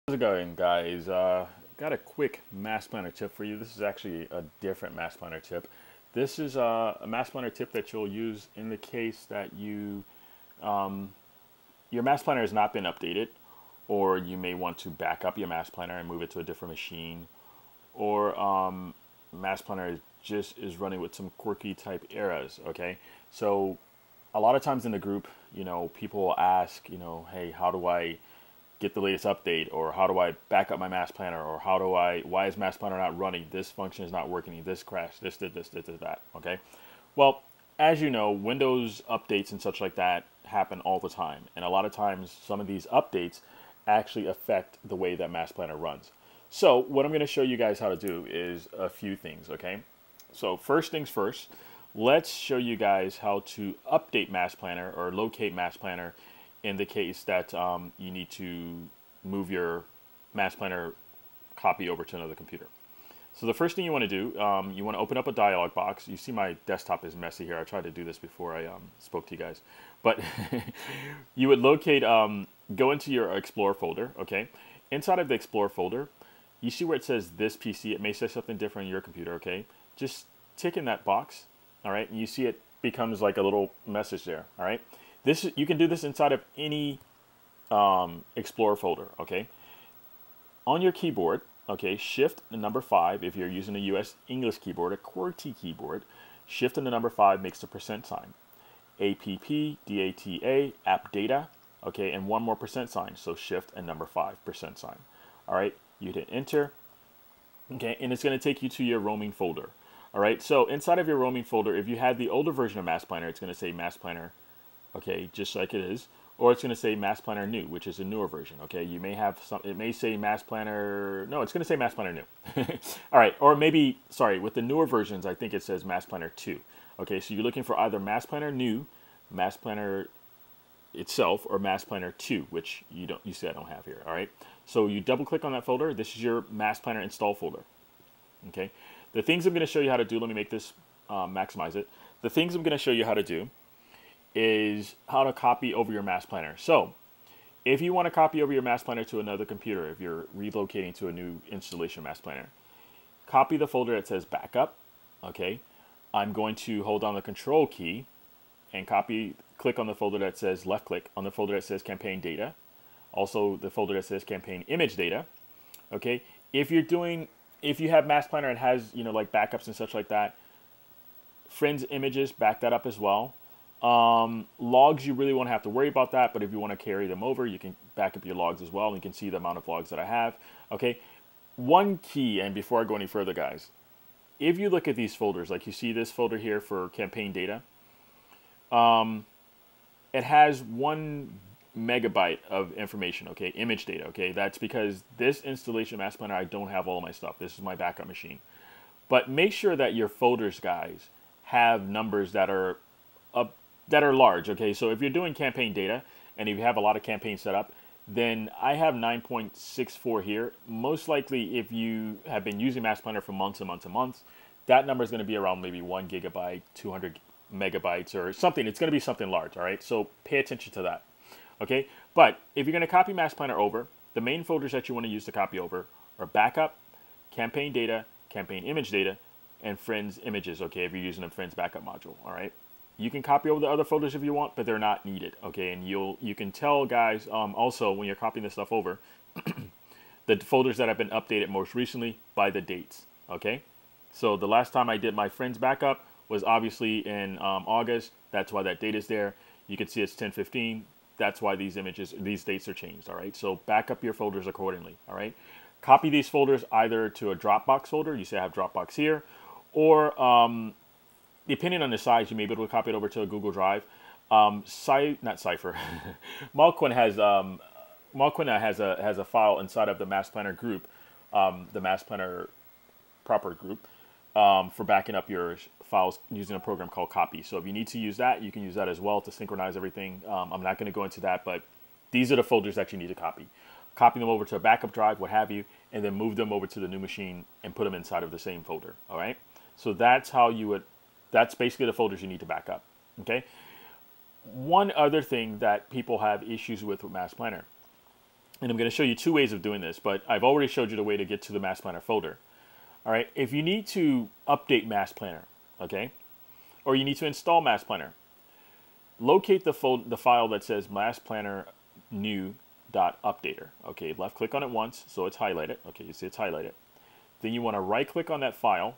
How's it going, guys? Got a quick mass planner tip for you. This is actually a different mass planner tip. This is a mass planner tip that you'll use in the case that your mass planner has not been updated, or you may want to back up your mass planner and move it to a different machine, or mass planner just is running with some quirky type errors. Okay, so a lot of times in the group, people will ask, hey, how do I get the latest update, or how do I back up my mass planner, or why is mass planner not running? This function is not working. This crashed. This did this, this did that. Okay. Well, as you know, Windows updates and such like that happen all the time. And a lot of times some of these updates actually affect the way that mass planner runs. So what I'm going to show you guys how to do is a few things. Okay. So first things first, let's show you guys how to update mass planner or locate mass planner in the case that you need to move your mass planner copy over to another computer. So the first thing you want to do, you want to open up a dialog box. You see my desktop is messy here. I tried to do this before I spoke to you guys. But you would locate, go into your Explorer folder, okay? Inside of the Explorer folder, you see where it says this PC. It may say something different on your computer, okay? Just tick in that box, all right? And you see it becomes like a little message there, all right? You can do this inside of any Explorer folder, okay? On your keyboard, okay, Shift and number 5, if you're using a US English keyboard, a QWERTY keyboard, Shift and the number 5 makes the percent sign. APP, app data, okay, and one more percent sign, so Shift and number 5, percent sign. All right, you hit Enter, okay, and it's going to take you to your roaming folder. All right, so inside of your roaming folder, if you had the older version of Mass Planner, it's going to say Mass Planner, okay, just like it is, or it's going to say Mass Planner New, which is a newer version, okay? You may have some, it may say Mass Planner, no, it's going to say Mass Planner New. All right, or maybe, sorry, with the newer versions, I think it says Mass Planner 2. Okay, so you're looking for either Mass Planner New, Mass Planner itself, or Mass Planner 2, which you see I don't have here, all right? So you double click on that folder. This is your Mass Planner install folder, okay? The things I'm going to show you how to do, let me make this, maximize it. The things I'm going to show you how to do is how to copy over your mass planner. So if you want to copy over your mass planner to another computer, if you're relocating to a new installation mass planner, copy the folder that says backup. Okay, I'm going to hold down the control key and click on the folder that says left click on the folder that says campaign data, also the folder that says campaign image data. Okay, if you have mass planner and has like backups and such like that, friends images, back that up as well. Logs, you really won't have to worry about that, but if you want to carry them over, you can back up your logs as well, and you can see the amount of logs that I have. Okay, one key, and before I go any further, guys, if you look at these folders, like you see this folder here for campaign data, it has 1 megabyte of information, okay, image data, okay? That's because this installation mass planner, I don't have all my stuff. This is my backup machine. But make sure that your folders, guys, have numbers that are large, okay? So if you're doing campaign data and if you have a lot of campaigns set up, then I have 9.64 here. Most likely, if you have been using Mass Planner for months and months and months, that number is going to be around maybe 1 gigabyte, 200 megabytes or something. It's going to be something large, all right? So pay attention to that, okay? But if you're going to copy Mass Planner over, the main folders that you want to use to copy over are backup, campaign data, campaign image data, and friends images, okay, if you're using a friends backup module, all right? You can copy over the other folders if you want, but they're not needed, okay? And you can tell, guys, also when you're copying this stuff over, the folders that have been updated most recently by the dates, okay? So the last time I did my friends backup was obviously in August. That's why that date is there. You can see it's 10/15. That's why these dates are changed, all right? So back up your folders accordingly, all right? Copy these folders either to a Dropbox folder. You see I have Dropbox here, or depending on the size, you may be able to copy it over to a Google Drive. Not Cypher. Malquin has a file inside of the Mass Planner group, the Mass Planner proper group, for backing up your files using a program called Copy. So if you need to use that, you can use that as well to synchronize everything. I'm not going to go into that, but these are the folders that you need to copy. Copy them over to a backup drive, what have you, and then move them over to the new machine and put them inside of the same folder. All right. So that's how you would. That's basically the folders you need to back up, okay? One other thing that people have issues with Mass Planner And I'm going to show you two ways of doing this, but I've already showed you the way to get to the Mass Planner folder. All right, if you need to update Mass Planner, okay, or you need to install Mass Planner, locate the file that says Mass Planner new.updater. Okay, left click on it once so it's highlighted. Okay, you see it's highlighted. Then you want to right click on that file,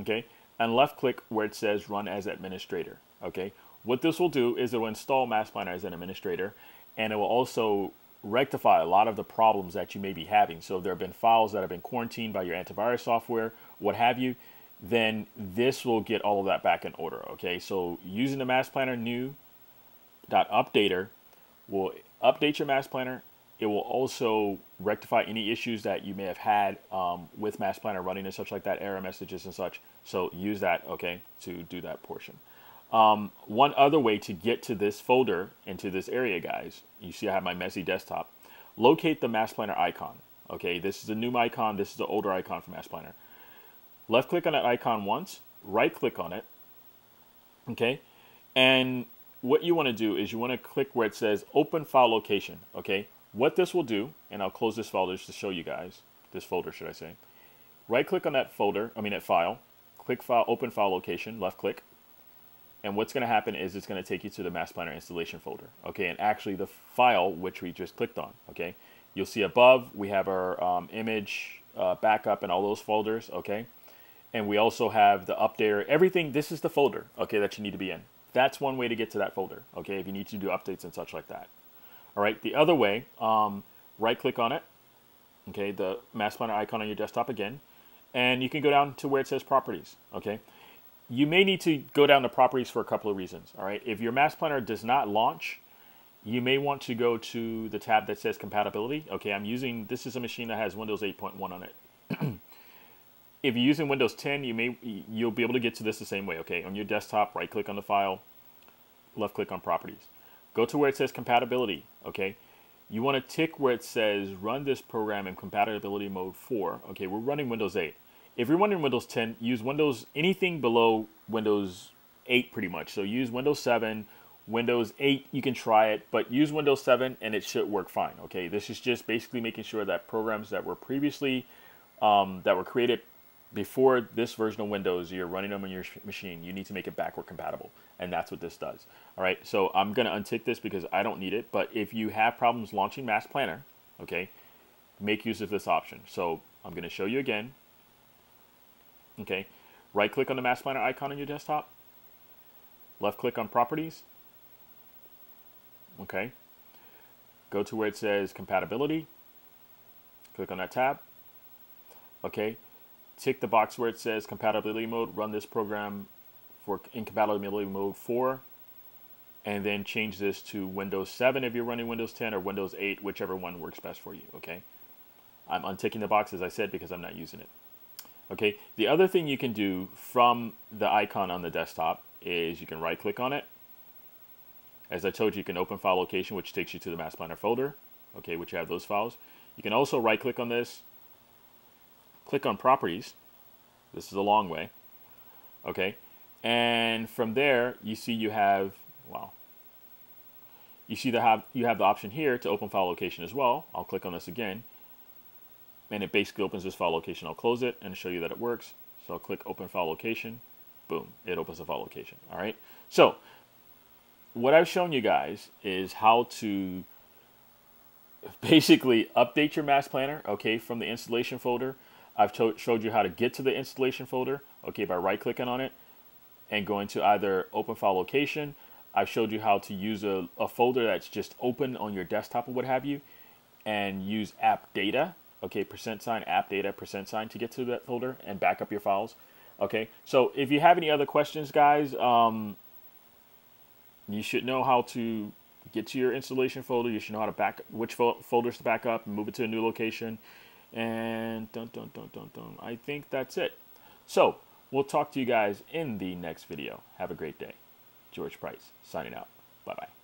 okay, and left click where it says run as administrator. Okay, what this will do is it will install Mass Planner as an administrator, and it will also rectify a lot of the problems that you may be having. So if there have been files that have been quarantined by your antivirus software, what have you, then this will get all of that back in order. Okay, so using the Mass Planner new.updater will update your Mass Planner. It will also rectify any issues that you may have had with Mass Planner running and such like that, error messages and such. So use that, okay, to do that portion. One other way to get to this folder and to this area, guys, you see I have my messy desktop. Locate the Mass Planner icon. Okay, this is a new icon. This is the older icon for Mass Planner. Left click on that icon once, right click on it. Okay, and what you want to do is you want to click where it says open file location. Okay, what this will do, and I'll close this folder just to show you guys, this folder should I say. Right click on that folder, that file, click file, open file location, left click. And what's going to happen is it's going to take you to the Mass Planner installation folder. Okay, and actually the file which we just clicked on. Okay, you'll see above we have our image backup and all those folders. Okay, and we also have the updater. Everything. This is the folder. Okay, that you need to be in. That's one way to get to that folder. Okay, if you need to do updates and such like that. All right. The other way, right click on it. Okay, the Mass Planner icon on your desktop again, and you can go down to where it says properties. Okay. You may need to go down to properties for a couple of reasons. All right, if your Mass Planner does not launch, you may want to go to the tab that says compatibility. Okay, this is a machine that has Windows 8.1 on it. If you're using Windows 10, you'll be able to get to this the same way. Okay, on your desktop, right click on the file, left click on properties. Go to where it says compatibility. Okay, you want to tick where it says run this program in compatibility mode 4. Okay, we're running Windows 8. If you're running Windows 10, use anything below Windows 8 pretty much. So use Windows 7, Windows 8, you can try it, but use Windows 7 and it should work fine. Okay, this is just basically making sure that programs that were previously, that were created before this version of Windows, you're running them on your machine. You need to make it backward compatible, and that's what this does. All right, so I'm going to untick this because I don't need it, but if you have problems launching Mass Planner, okay, make use of this option. So I'm going to show you again. Okay, right click on the Mass Planner icon on your desktop, left click on properties. Okay, go to where it says compatibility, click on that tab. Okay, tick the box where it says compatibility mode, run this program for incompatibility mode 4, and then change this to Windows 7 if you're running Windows 10 or Windows 8, whichever one works best for you. Okay, I'm unticking the box as I said because I'm not using it. Okay, the other thing you can do from the icon on the desktop is you can right click on it. As I told you, you can open file location, which takes you to the Mass Planner folder, okay, which have those files. You can also right click on this, click on properties. This is a long way. Okay, and from there you see you have, you have the option here to open file location as well. I'll click on this again. And it basically opens this file location. I'll close it and show you that it works. So I'll click open file location. Boom, it opens the file location. All right. So what I've shown you guys is how to basically update your Mass Planner, okay, from the installation folder. I've showed you how to get to the installation folder, okay, by right clicking on it and going to either open file location. I've showed you how to use a folder that's just open on your desktop or what have you, and use app data. Okay, %, app data, % to get to that folder and back up your files. Okay, so if you have any other questions, guys, you should know how to get to your installation folder. You should know how to which folders to back up and move it to a new location. And I think that's it. So we'll talk to you guys in the next video. Have a great day. George Price signing out. Bye-bye.